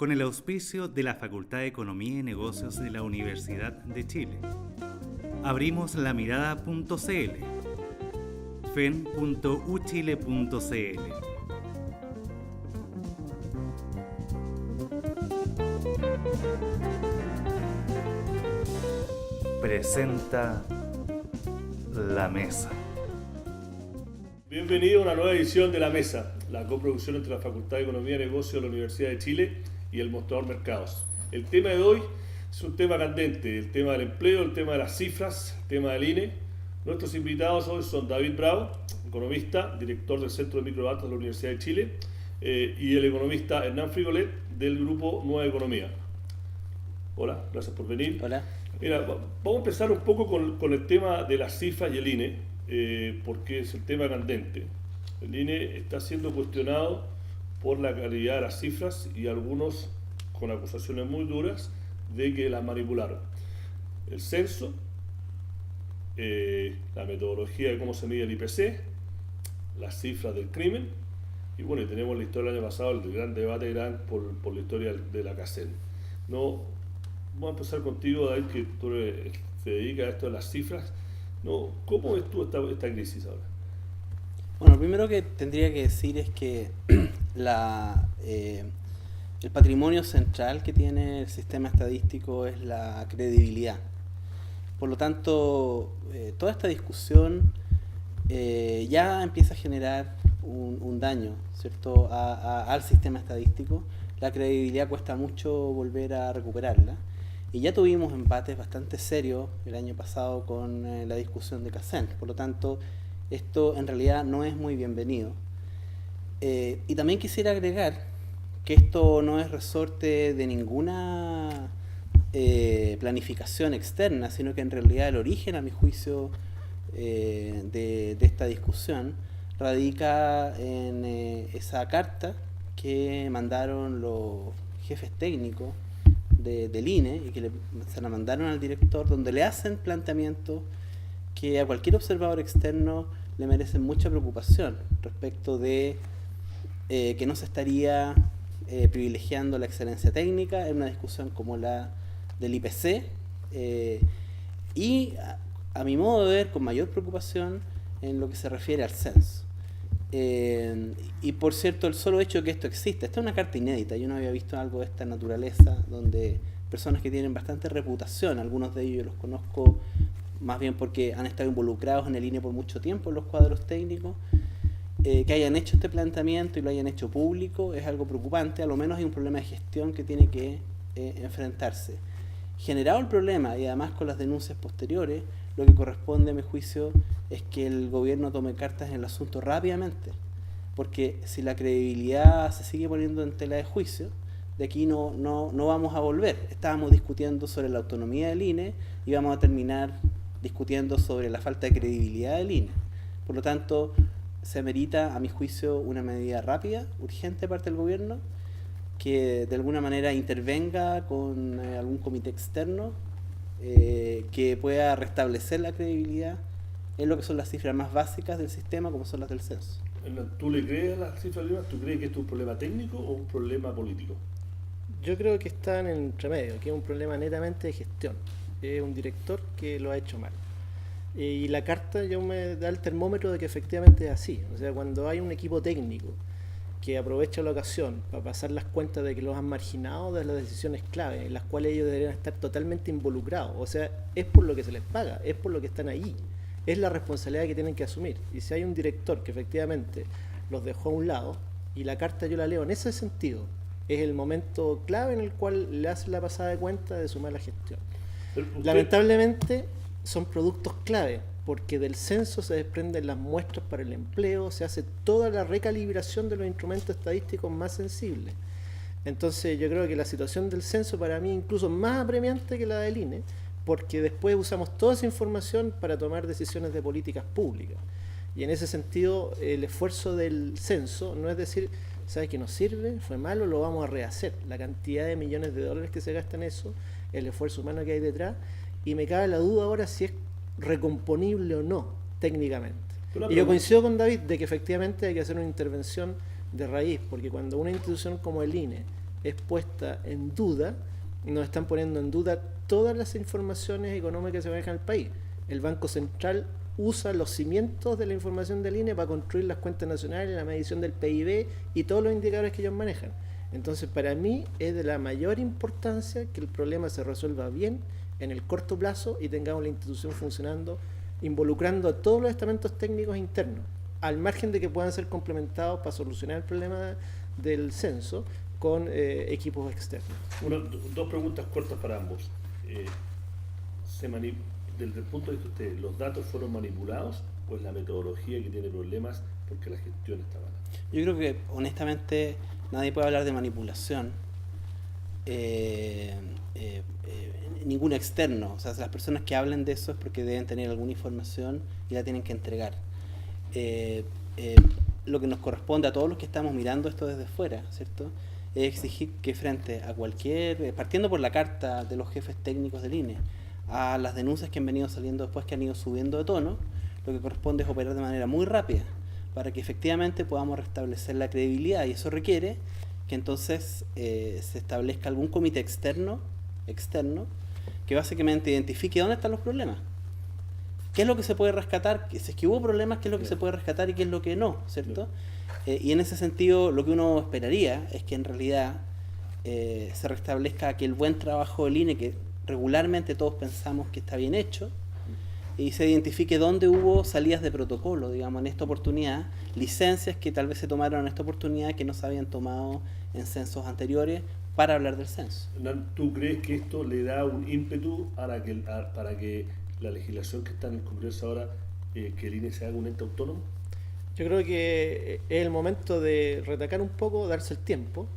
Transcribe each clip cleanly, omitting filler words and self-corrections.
con el auspicio de la Facultad de Economía y Negocios de la Universidad de Chile. Abrimos la mirada.cl, fen.uchile.cl. Presenta La Mesa. Bienvenido a una nueva edición de La Mesa, la coproducción entre la Facultad de Economía y Negocios de la Universidad de Chile y el Mostrador Mercados. El tema de hoy es un tema candente, el tema del empleo, el tema de las cifras, el tema del INE. Nuestros invitados hoy son David Bravo, economista, director del Centro de Microdatos de la Universidad de Chile, y el economista Hernán Frigolet del Grupo Nueva Economía. Hola, gracias por venir. Hola. Mira, vamos a empezar un poco con el tema de las cifras y el INE. Porque es el tema candente. El INE está siendo cuestionado por la calidad de las cifras y algunos con acusaciones muy duras de que las manipularon. El censo, la metodología de cómo se mide el IPC, las cifras del crimen, y bueno, y tenemos la historia del año pasado, el gran debate por la historia de la CACEN. No, vamos a empezar contigo, David, que tú te dedicas a esto de las cifras. No, ¿cómo ves tú esta crisis ahora? Bueno, lo primero que tendría que decir es que el patrimonio central que tiene el sistema estadístico es la credibilidad. Por lo tanto, toda esta discusión ya empieza a generar un daño, ¿cierto?, al sistema estadístico. La credibilidad cuesta mucho volver a recuperarla. Y ya tuvimos embates bastante serios el año pasado con la discusión de CACEN. Por lo tanto, esto en realidad no es muy bienvenido. Y también quisiera agregar que esto no es resorte de ninguna planificación externa, sino que en realidad el origen, a mi juicio, de esta discusión radica en esa carta que mandaron los jefes técnicos del INE y que se la mandaron al director, donde le hacen planteamientos que a cualquier observador externo le merecen mucha preocupación respecto de que no se estaría privilegiando la excelencia técnica en una discusión como la del IPC, y a mi modo de ver con mayor preocupación en lo que se refiere al censo. Y por cierto, el solo hecho de que esto existe, esta es una carta inédita, yo no había visto algo de esta naturaleza, donde personas que tienen bastante reputación, algunos de ellos yo los conozco más bien porque han estado involucrados en el INE por mucho tiempo, en los cuadros técnicos, que hayan hecho este planteamiento y lo hayan hecho público, es algo preocupante. A lo menos hay un problema de gestión que tiene que enfrentarse. Generado el problema y además con las denuncias posteriores, lo que corresponde a mi juicio es que el gobierno tome cartas en el asunto rápidamente, porque si la credibilidad se sigue poniendo en tela de juicio, de aquí no vamos a volver. Estábamos discutiendo sobre la autonomía del INE y vamos a terminar discutiendo sobre la falta de credibilidad del INE. Por lo tanto, se amerita, a mi juicio, una medida rápida, urgente de parte del gobierno, que de alguna manera intervenga con algún comité externo que pueda restablecer la credibilidad en lo que son las cifras más básicas del sistema, como son las del censo. ¿Tú le crees a las cifras? ¿Tú crees que esto es un problema técnico o un problema político? Yo creo que están en entremedio, que es un problema netamente de gestión. Es un director que lo ha hecho mal. Y la carta ya me da el termómetro de que efectivamente es así. O sea, cuando hay un equipo técnico que aprovecha la ocasión para pasar las cuentas de que los han marginado de las decisiones clave, en las cuales ellos deberían estar totalmente involucrados. O sea, es por lo que se les paga, es por lo que están ahí. Es la responsabilidad que tienen que asumir. Y si hay un director que efectivamente los dejó a un lado, y la carta yo la leo en ese sentido, es el momento clave en el cual le hace la pasada de cuenta de su mala gestión. Lamentablemente son productos clave, porque del censo se desprenden las muestras para el empleo, se hace toda la recalibración de los instrumentos estadísticos más sensibles. Entonces yo creo que la situación del censo para mí incluso más apremiante que la del INE, porque después usamos toda esa información para tomar decisiones de políticas públicas. Y en ese sentido, el esfuerzo del censo no es decir, ¿sabes qué nos sirve? Fue malo, lo vamos a rehacer. La cantidad de millones de dólares que se gastan en eso, el esfuerzo humano que hay detrás, y me cabe la duda ahora si es recomponible o no, técnicamente. Y yo coincido con David de que efectivamente hay que hacer una intervención de raíz, porque cuando una institución como el INE es puesta en duda, nos están poniendo en duda todas las informaciones económicas que se manejan en el país. El Banco Central usa los cimientos de la información del INE para construir las cuentas nacionales, la medición del PIB y todos los indicadores que ellos manejan. Entonces, para mí es de la mayor importancia que el problema se resuelva bien en el corto plazo y tengamos la institución funcionando, involucrando a todos los estamentos técnicos internos, al margen de que puedan ser complementados para solucionar el problema del censo con equipos externos. Dos preguntas cortas para ambos. Desde el punto de vista de ustedes, ¿los datos fueron manipulados o es la metodología que tiene problemas porque la gestión está mala? Yo creo que, honestamente, nadie puede hablar de manipulación. Ningún externo. O sea, las personas que hablen de eso es porque deben tener alguna información y la tienen que entregar. Lo que nos corresponde a todos los que estamos mirando esto desde fuera, ¿cierto?, es exigir que frente a cualquier, partiendo por la carta de los jefes técnicos del INE, a las denuncias que han venido saliendo después, que han ido subiendo de tono, lo que corresponde es operar de manera muy rápida para que efectivamente podamos restablecer la credibilidad, y eso requiere que entonces se establezca algún comité externo que básicamente identifique dónde están los problemas, qué es lo que se puede rescatar, si es que hubo problemas, qué es lo que se puede rescatar y qué es lo que no, ¿cierto? Y en ese sentido lo que uno esperaría es que en realidad se restablezca aquel buen trabajo del INE que regularmente todos pensamos que está bien hecho, y se identifique dónde hubo salidas de protocolo, digamos, en esta oportunidad, licencias que tal vez se tomaron en esta oportunidad que no se habían tomado en censos anteriores para hablar del censo. ¿Tú crees que esto le da un ímpetu para que la legislación que está en el Congreso ahora, que el INE se haga un ente autónomo? Yo creo que es el momento de retacar un poco, darse el tiempo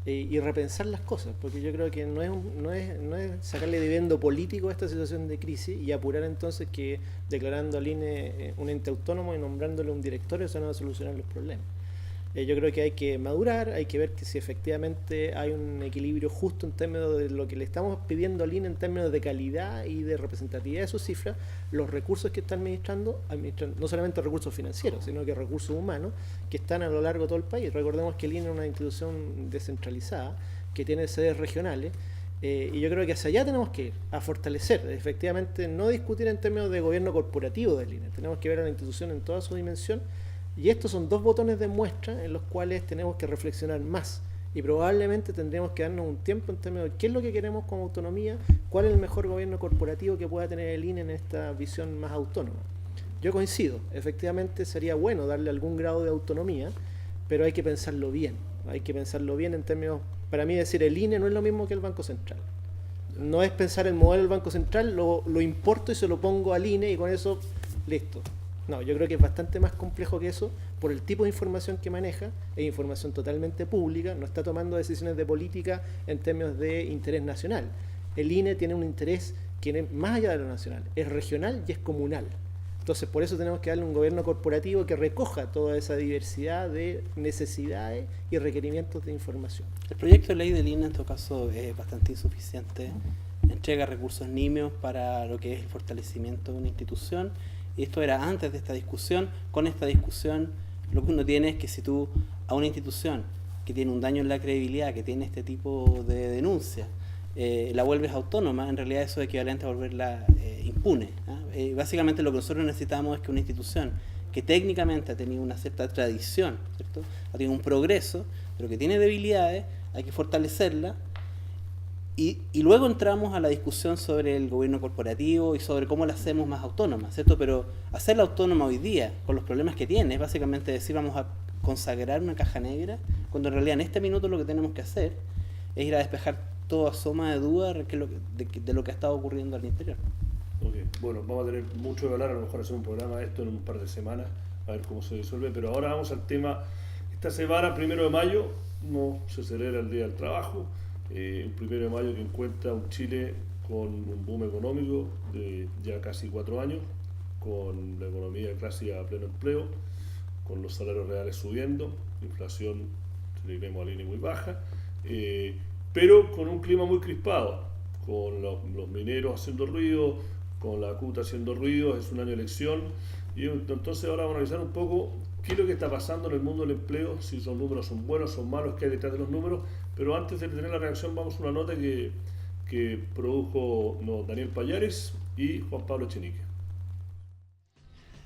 y repensar las cosas, porque yo creo que no es sacarle dividendo político a esta situación de crisis y apurar entonces que declarando al INE un ente autónomo y nombrándole un directorio eso no va a solucionar los problemas. Yo creo que hay que madurar, hay que ver que si efectivamente hay un equilibrio justo en términos de lo que le estamos pidiendo al INE en términos de calidad y de representatividad de sus cifras, los recursos que está administrando no solamente recursos financieros, sino que recursos humanos que están a lo largo de todo el país. Recordemos que el INE es una institución descentralizada que tiene sedes regionales, y yo creo que hacia allá tenemos que ir, a fortalecer, efectivamente no discutir en términos de gobierno corporativo del INE, tenemos que ver a la institución en toda su dimensión. Y estos son dos botones de muestra en los cuales tenemos que reflexionar más y probablemente tendríamos que darnos un tiempo en términos de qué es lo que queremos como autonomía, cuál es el mejor gobierno corporativo que pueda tener el INE en esta visión más autónoma. Yo coincido, efectivamente sería bueno darle algún grado de autonomía, pero hay que pensarlo bien en términos, para mí decir el INE no es lo mismo que el Banco Central. No es pensar el modelo del Banco Central, lo importo y se lo pongo al INE y con eso, listo. No, yo creo que es bastante más complejo que eso por el tipo de información que maneja, es información totalmente pública, no está tomando decisiones de política en términos de interés nacional. El INE tiene un interés que es más allá de lo nacional, es regional y es comunal. Entonces por eso tenemos que darle un gobierno corporativo que recoja toda esa diversidad de necesidades y requerimientos de información. El proyecto de ley del INE en todo caso es bastante insuficiente, entrega recursos nimios para lo que es el fortalecimiento de una institución. Y esto era antes de esta discusión. Con esta discusión lo que uno tiene es que si tú a una institución que tiene un daño en la credibilidad, que tiene este tipo de denuncia, la vuelves autónoma, en realidad eso es equivalente a volverla impune. Básicamente lo que nosotros necesitamos es que una institución que técnicamente ha tenido una cierta tradición, ¿cierto?, ha tenido un progreso, pero que tiene debilidades, hay que fortalecerla. Y luego entramos a la discusión sobre el gobierno corporativo y sobre cómo la hacemos más autónoma, ¿cierto? Pero hacerla autónoma hoy día, con los problemas que tiene, es básicamente decir vamos a consagrar una caja negra, cuando en realidad en este minuto lo que tenemos que hacer es ir a despejar toda soma de duda de lo que ha estado ocurriendo al interior. Okay. Bueno, vamos a tener mucho que hablar, a lo mejor hacer un programa de esto en un par de semanas, a ver cómo se resuelve, pero ahora vamos al tema. Esta semana, 1 de mayo, no se celebra el Día del Trabajo. Un 1 de mayo que encuentra un Chile con un boom económico de ya casi 4 años, con la economía casi a pleno empleo, con los salarios reales subiendo, inflación, si le vemos al INE, muy baja, pero con un clima muy crispado, con los mineros haciendo ruido, con la CUT haciendo ruido. Es un año de elección, y entonces ahora vamos a analizar un poco qué es lo que está pasando en el mundo del empleo, si los números son buenos, son malos, qué hay detrás de los números. Pero antes de tener la reacción, vamos a una nota que produjo Daniel Payares y Juan Pablo Echenique.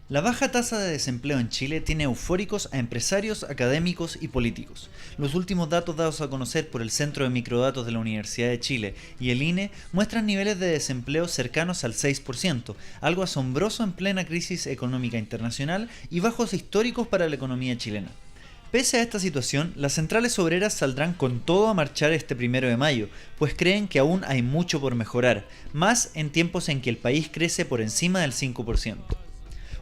La baja tasa de desempleo en Chile tiene eufóricos a empresarios, académicos y políticos. Los últimos datos dados a conocer por el Centro de Microdatos de la Universidad de Chile y el INE muestran niveles de desempleo cercanos al 6%, algo asombroso en plena crisis económica internacional y bajos históricos para la economía chilena. Pese a esta situación, las centrales obreras saldrán con todo a marchar este 1 de mayo, pues creen que aún hay mucho por mejorar, más en tiempos en que el país crece por encima del 5%.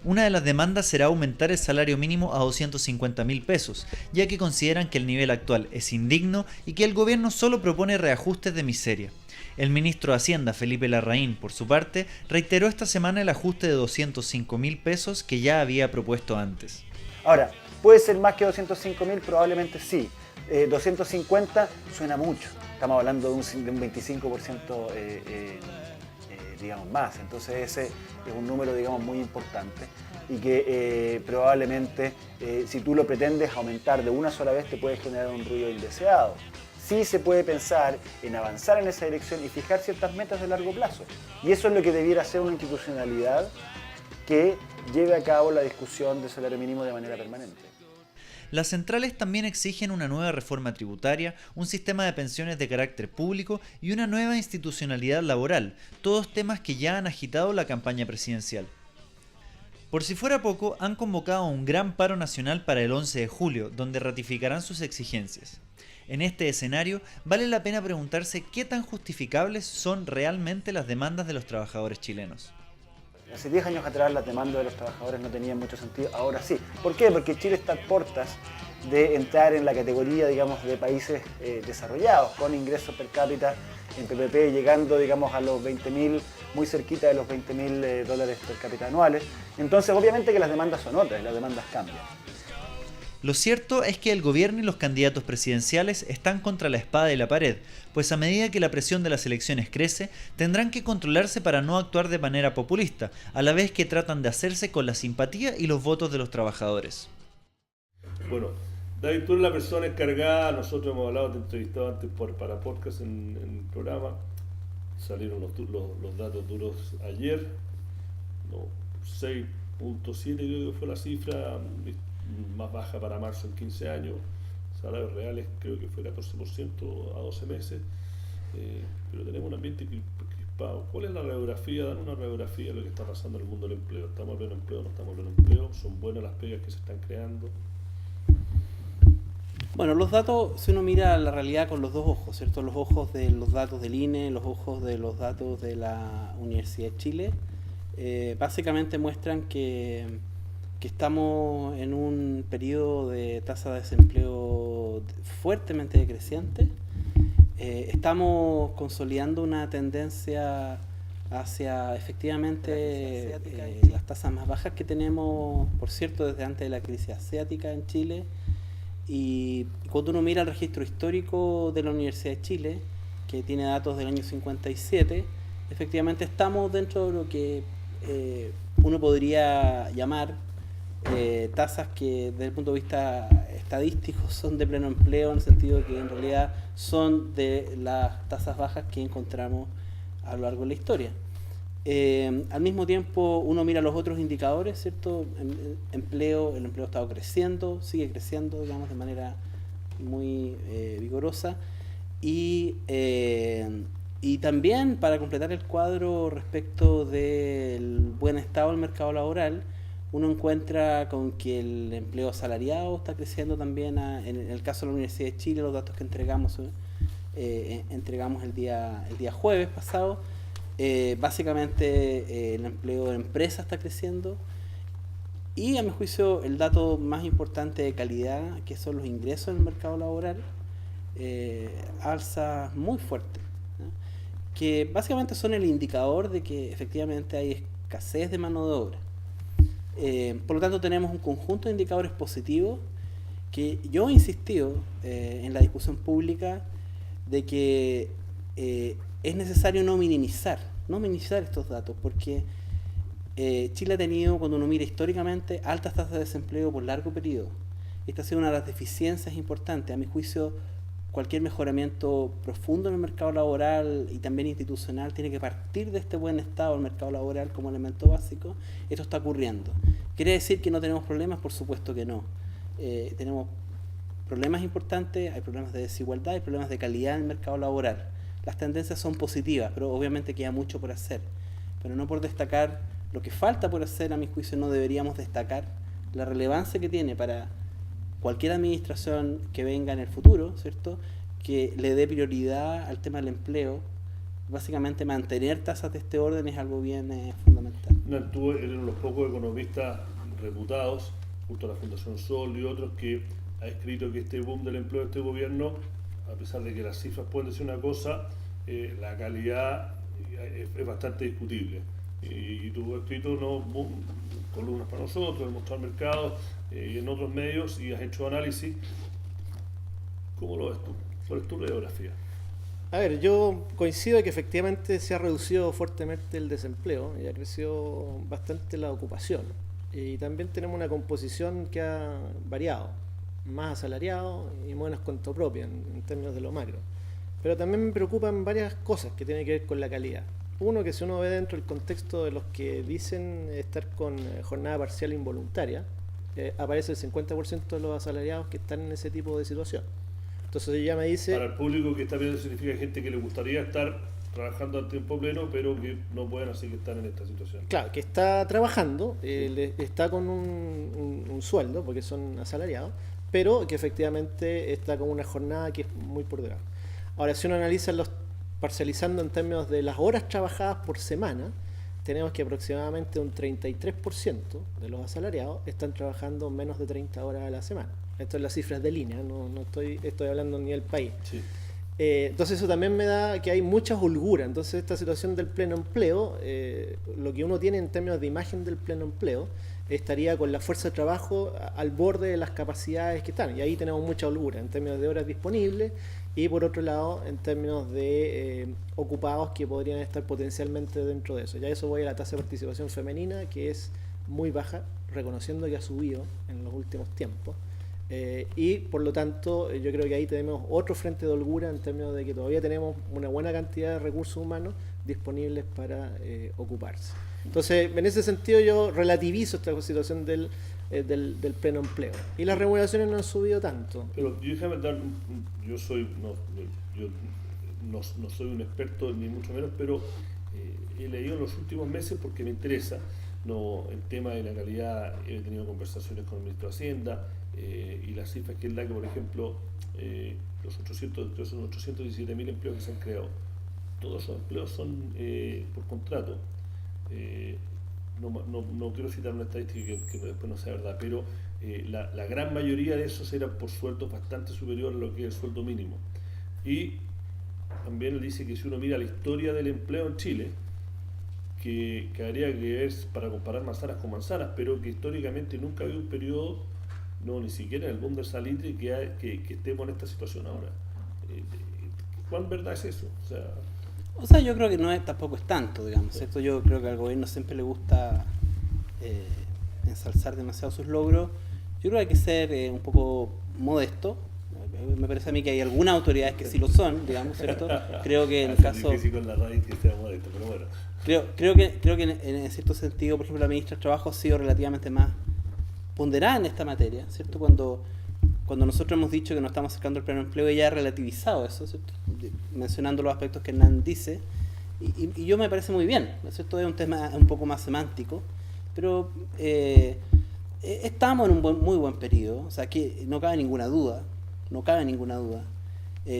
Una de las demandas será aumentar el salario mínimo a 250.000 pesos, ya que consideran que el nivel actual es indigno y que el gobierno solo propone reajustes de miseria. El ministro de Hacienda, Felipe Larraín, por su parte, reiteró esta semana el ajuste de 205.000 pesos que ya había propuesto antes. Ahora, ¿puede ser más que 205.000? Probablemente sí. 250 suena mucho. Estamos hablando de un 25% digamos más, entonces ese es un número digamos muy importante y que probablemente si tú lo pretendes aumentar de una sola vez te puede generar un ruido indeseado. Sí se puede pensar en avanzar en esa dirección y fijar ciertas metas de largo plazo, y eso es lo que debiera ser una institucionalidad que lleve a cabo la discusión del salario mínimo de manera permanente. Las centrales también exigen una nueva reforma tributaria, un sistema de pensiones de carácter público y una nueva institucionalidad laboral, todos temas que ya han agitado la campaña presidencial. Por si fuera poco, han convocado un gran paro nacional para el 11 de julio, donde ratificarán sus exigencias. En este escenario, vale la pena preguntarse qué tan justificables son realmente las demandas de los trabajadores chilenos. Hace 10 años atrás las demandas de los trabajadores no tenían mucho sentido, ahora sí. ¿Por qué? Porque Chile está a puertas de entrar en la categoría, digamos, de países desarrollados, con ingresos per cápita en PPP llegando, digamos, a los 20.000, muy cerquita de los 20.000 dólares per cápita anuales. Entonces, obviamente que las demandas son otras, las demandas cambian. Lo cierto es que el gobierno y los candidatos presidenciales están contra la espada y la pared, pues a medida que la presión de las elecciones crece, tendrán que controlarse para no actuar de manera populista, a la vez que tratan de hacerse con la simpatía y los votos de los trabajadores. Bueno, David, tú eres la persona encargada, nosotros hemos hablado, te he entrevistado antes para podcast en el programa, salieron los datos duros ayer, no, 6.7 creo que fue la cifra, más baja para marzo en 15 años, salarios reales creo que fue 14% a 12 meses, pero tenemos un ambiente crispado. ¿Cuál es la radiografía? Dan una radiografía de lo que está pasando en el mundo del empleo. ¿Estamos en pleno empleo? ¿No estamos en pleno empleo? ¿Son buenas las pegas que se están creando? Bueno, los datos, si uno mira la realidad con los dos ojos, ¿cierto? Los ojos de los datos del INE, los ojos de los datos de la Universidad de Chile, básicamente muestran que estamos en un periodo de tasa de desempleo fuertemente decreciente. Estamos consolidando una tendencia hacia efectivamente las tasas más bajas que tenemos, por cierto, desde antes de la crisis asiática en Chile. Y cuando uno mira el registro histórico de la Universidad de Chile, que tiene datos del año 57, efectivamente estamos dentro de lo que uno podría llamar tasas que desde el punto de vista estadístico son de pleno empleo, en el sentido que en realidad son de las tasas bajas que encontramos a lo largo de la historia. Al mismo tiempo uno mira los otros indicadores, ¿cierto? El empleo ha estado creciendo, sigue creciendo, digamos, de manera muy vigorosa, y también para completar el cuadro respecto del buen estado del mercado laboral, uno encuentra con que el empleo asalariado está creciendo también. En el caso de la Universidad de Chile, los datos que entregamos el día jueves pasado, básicamente el empleo de empresa está creciendo, y a mi juicio el dato más importante de calidad, que son los ingresos en el mercado laboral, alza muy fuerte, ¿no? Que básicamente son el indicador de que efectivamente hay escasez de mano de obra. Por lo tanto, tenemos un conjunto de indicadores positivos que yo he insistido en la discusión pública de que es necesario no minimizar estos datos, porque Chile ha tenido, cuando uno mira históricamente, altas tasas de desempleo por largo periodo. Esta ha sido una de las deficiencias importantes. A mi juicio, cualquier mejoramiento profundo en el mercado laboral y también institucional tiene que partir de este buen estado del mercado laboral como elemento básico. Esto está ocurriendo. ¿Quiere decir que no tenemos problemas? Por supuesto que no. Tenemos problemas importantes, hay problemas de desigualdad, hay problemas de calidad en el mercado laboral. Las tendencias son positivas, pero obviamente queda mucho por hacer. Pero no por destacar lo que falta por hacer, a mi juicio no deberíamos destacar la relevancia que tiene para cualquier administración que venga en el futuro, ¿cierto?, que le dé prioridad al tema del empleo. Básicamente mantener tasas de este orden es algo bien fundamental. Tú eres uno de los pocos economistas reputados, junto a la Fundación Sol y otros, que ha escrito que este boom del empleo de este gobierno, a pesar de que las cifras pueden decir una cosa, la calidad es bastante discutible. Y tú has escrito columnas para nosotros, en Mostrar Mercados y en otros medios, y has hecho análisis. ¿Cómo lo ves tú? ¿Cuál es tu radiografía? A ver, yo coincido que efectivamente se ha reducido fuertemente el desempleo y ha crecido bastante la ocupación. Y también tenemos una composición que ha variado, más asalariado y menos cuenta propia en términos de lo macro. Pero también me preocupan varias cosas que tienen que ver con la calidad. Uno, que si uno ve dentro del contexto de los que dicen estar con jornada parcial involuntaria, aparece el 50% de los asalariados que están en ese tipo de situación. Entonces ella me dice... Para el público que está viendo, significa gente que le gustaría estar trabajando a tiempo pleno, pero que no pueden, así que están en esta situación. Claro, que está trabajando, está con un sueldo, porque son asalariados, pero que efectivamente está con una jornada que es muy por debajo. Ahora, si uno analiza parcializando en términos de las horas trabajadas por semana, tenemos que aproximadamente un 33% de los asalariados están trabajando menos de 30 horas a la semana. Esto es las cifras de línea, no estoy hablando ni del país. Sí. Entonces eso también me da que hay mucha holgura. Entonces esta situación del pleno empleo, lo que uno tiene en términos de imagen del pleno empleo, estaría con la fuerza de trabajo al borde de las capacidades que están. Y ahí tenemos mucha holgura en términos de horas disponibles y por otro lado en términos de ocupados que podrían estar potencialmente dentro de eso. Ya eso voy a la tasa de participación femenina, que es muy baja, reconociendo que ha subido en los últimos tiempos. Y por lo tanto yo creo que ahí tenemos otro frente de holgura en términos de que todavía tenemos una buena cantidad de recursos humanos disponibles para ocuparse. Entonces en ese sentido yo relativizo esta situación del pleno empleo y las remuneraciones no han subido tanto. Pero déjame dar, yo no soy un experto ni mucho menos, pero he leído en los últimos meses porque me interesa el tema de la calidad. He tenido conversaciones con el ministro de Hacienda y las cifras que él da, que por ejemplo los 817.000 empleos que se han creado, todos esos empleos son por contrato. No quiero citar una estadística que después no sea verdad, pero la gran mayoría de esos eran por sueldos bastante superiores a lo que es el sueldo mínimo. Y también él dice que si uno mira la historia del empleo en Chile, que habría que ver para comparar manzanas con manzanas, pero que históricamente nunca había un periodo, ni siquiera en el boom del salitre, que estemos en esta situación ahora. ¿Cuán verdad es eso? O sea, yo creo que tampoco es tanto, digamos, ¿cierto? Yo creo que al gobierno siempre le gusta ensalzar demasiado sus logros. Yo creo que hay que ser un poco modesto. Me parece a mí que hay algunas autoridades que sí lo son, digamos, ¿cierto? Creo que en el caso... Es difícil con la radio que sea modesto, pero bueno. Creo que en cierto sentido, por ejemplo, la ministra de Trabajo ha sido relativamente más ponderada en esta materia, ¿cierto? Cuando nosotros hemos dicho que nos estamos acercando al pleno empleo, ella ha relativizado eso, ¿cierto?, mencionando los aspectos que Hernán dice, y yo me parece muy bien, ¿cierto? Es un tema un poco más semántico, pero estamos en un muy buen periodo, o sea, que no cabe ninguna duda.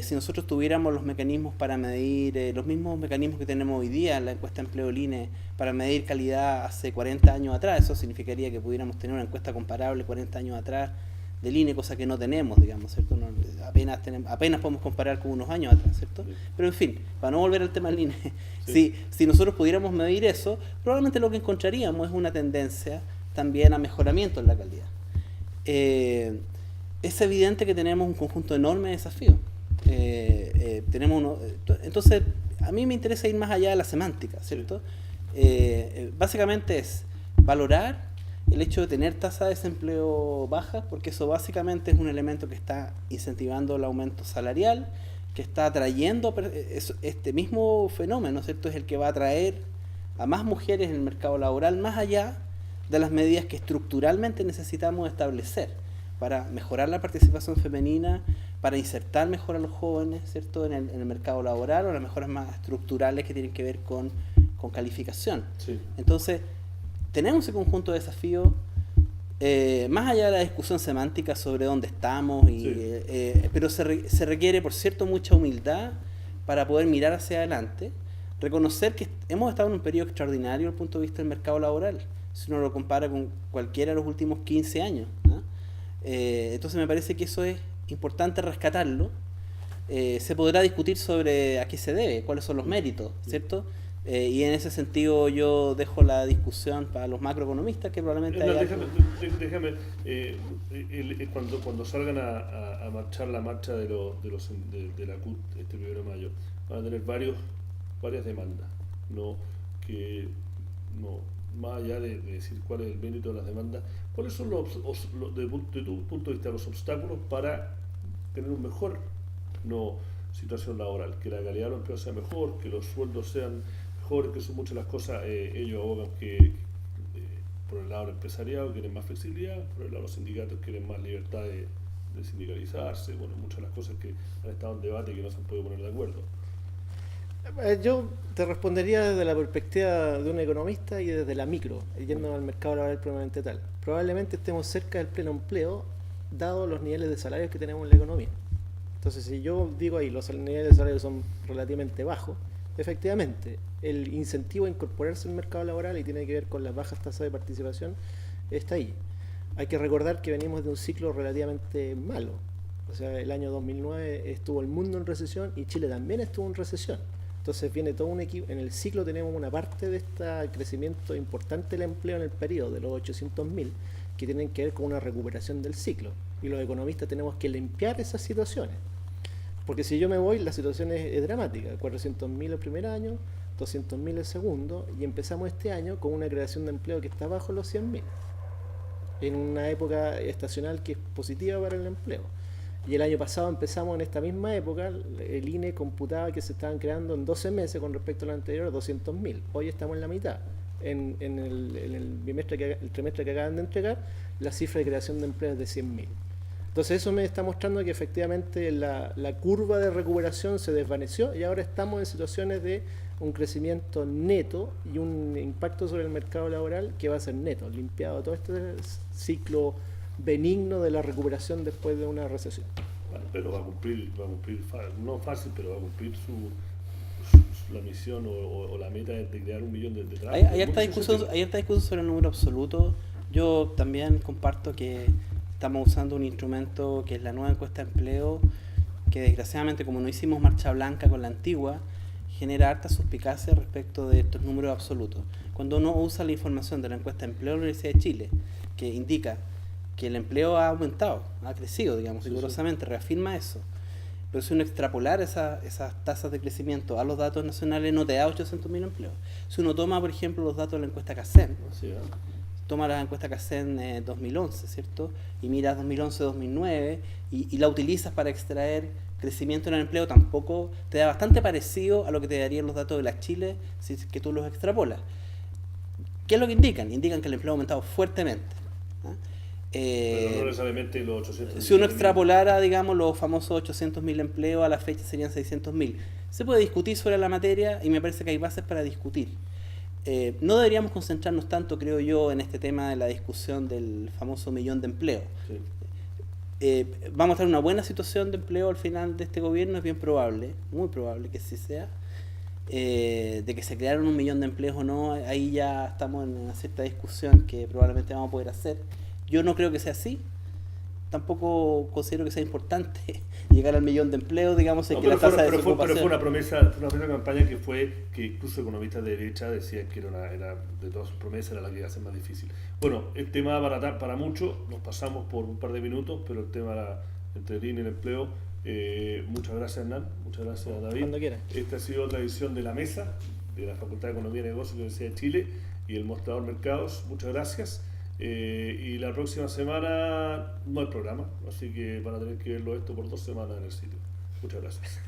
Si nosotros tuviéramos los mecanismos para medir, los mismos mecanismos que tenemos hoy día en la encuesta de empleo del INE, para medir calidad hace 40 años atrás, eso significaría que pudiéramos tener una encuesta comparable 40 años atrás del INE, cosa que no tenemos, digamos, ¿cierto? Apenas podemos comparar con unos años atrás, ¿cierto? Pero en fin, para no volver al tema del INE, si nosotros pudiéramos medir eso, probablemente lo que encontraríamos es una tendencia también a mejoramiento en la calidad. Es evidente que tenemos un conjunto enorme de desafíos. Entonces, a mí me interesa ir más allá de la semántica, ¿cierto? Básicamente es valorar el hecho de tener tasa de desempleo baja, porque eso básicamente es un elemento que está incentivando el aumento salarial, que está atrayendo este mismo fenómeno, ¿cierto? Es el que va a atraer a más mujeres en el mercado laboral, más allá de las medidas que estructuralmente necesitamos establecer para mejorar la participación femenina, para insertar mejor a los jóvenes, ¿cierto?, en el mercado laboral, o las mejoras más estructurales que tienen que ver con calificación. Sí. Entonces, tenemos ese conjunto de desafíos, más allá de la discusión semántica sobre dónde estamos, pero se requiere, por cierto, mucha humildad para poder mirar hacia adelante, reconocer que hemos estado en un periodo extraordinario desde el punto de vista del mercado laboral, si uno lo compara con cualquiera de los últimos 15 años, ¿no? Entonces me parece que eso es importante rescatarlo. Se podrá discutir sobre a qué se debe, cuáles son los méritos, ¿cierto? Y en ese sentido yo dejo la discusión para los macroeconomistas, que probablemente déjame cuando salgan a marchar la marcha de la CUT este 1 de mayo, van a tener varias demandas, más allá de decir cuál es el mérito de las demandas, cuáles son de tu punto de vista los obstáculos para tener un mejor situación laboral, que la calidad de los empleos sea mejor, que los sueldos sean mejores, que son muchas las cosas. Ellos abogan que por el lado del empresariado quieren más flexibilidad, por el lado de los sindicatos quieren más libertad de sindicalizarse, bueno, muchas de las cosas que han estado en debate y que no se han podido poner de acuerdo. Yo te respondería desde la perspectiva de un economista y desde la micro, yendo al mercado laboral probablemente tal. Probablemente estemos cerca del pleno empleo, dado los niveles de salarios que tenemos en la economía. Entonces, si yo digo ahí los niveles de salarios son relativamente bajos, efectivamente, el incentivo a incorporarse al mercado laboral, y tiene que ver con las bajas tasas de participación, está ahí. Hay que recordar que venimos de un ciclo relativamente malo. O sea, el año 2009 estuvo el mundo en recesión y Chile también estuvo en recesión. Entonces viene todo un equipo, en el ciclo tenemos una parte de este crecimiento importante del empleo en el periodo de los 800.000 que tienen que ver con una recuperación del ciclo, y los economistas tenemos que limpiar esas situaciones, porque si yo me voy la situación es dramática. 400.000 el primer año, 200.000 el segundo, y empezamos este año con una creación de empleo que está bajo los 100.000 en una época estacional que es positiva para el empleo. Y el año pasado empezamos en esta misma época, el INE computaba que se estaban creando en 12 meses con respecto al anterior 200.000. Hoy estamos en la mitad. En el trimestre que acaban de entregar, la cifra de creación de empleo es de 100.000. Entonces eso me está mostrando que efectivamente la curva de recuperación se desvaneció y ahora estamos en situaciones de un crecimiento neto y un impacto sobre el mercado laboral que va a ser neto, limpiado todo este ciclo benigno de la recuperación después de una recesión. Bueno, pero va a cumplir, no fácil, pero va a cumplir la misión o la meta de crear 1 millón de trabajos. Hay harta discusión sobre el número absoluto. Yo también comparto que estamos usando un instrumento que es la nueva encuesta de empleo, que desgraciadamente, como no hicimos marcha blanca con la antigua, genera harta suspicacia respecto de estos números absolutos. Cuando uno usa la información de la encuesta de empleo de la Universidad de Chile, que indica que el empleo ha aumentado, ha crecido, digamos, rigurosamente, reafirma eso. Pero si uno extrapolar esas tasas de crecimiento a los datos nacionales, no te da 800.000 empleos. Si uno toma, por ejemplo, los datos de la encuesta CACEN, toma la encuesta CACEN 2011, ¿cierto? Y miras 2011-2009 y la utilizas para extraer crecimiento en el empleo, tampoco te da bastante parecido a lo que te darían los datos de la Chile si es que tú los extrapolas. ¿Qué es lo que indican? Indican que el empleo ha aumentado fuertemente, ¿no? Pero no necesariamente los 800.000. Si uno extrapolara, digamos, los famosos 800.000 empleos, a la fecha serían 600.000. Se puede discutir sobre la materia y me parece que hay bases para discutir. No deberíamos concentrarnos tanto, creo yo, en este tema de la discusión del famoso 1 millón de empleos. Sí. Vamos a tener una buena situación de empleo al final de este gobierno, es bien probable, muy probable que sí sea. De que se crearon 1 millón de empleos o no, ahí ya estamos en una cierta discusión que probablemente vamos a poder hacer. Yo no creo que sea así. Tampoco considero que sea importante llegar al 1 millón de empleos, digamos, que la tasa de desocupación. Pero fue una promesa de campaña que incluso economistas de derecha decían que era de todas sus promesas era la que iba a ser más difícil. Bueno, el tema para mucho, nos pasamos por un par de minutos, pero el tema entre el INE y el empleo. Muchas gracias, Hernán, muchas gracias, David. Cuando quieras. Esta ha sido otra edición de La Mesa de la Facultad de Economía y Negocios de la Universidad de Chile. y el mostrador mercados. Muchas gracias. Y la próxima semana no hay programa, así que van a tener que verlo esto por 2 semanas en el sitio. Muchas gracias.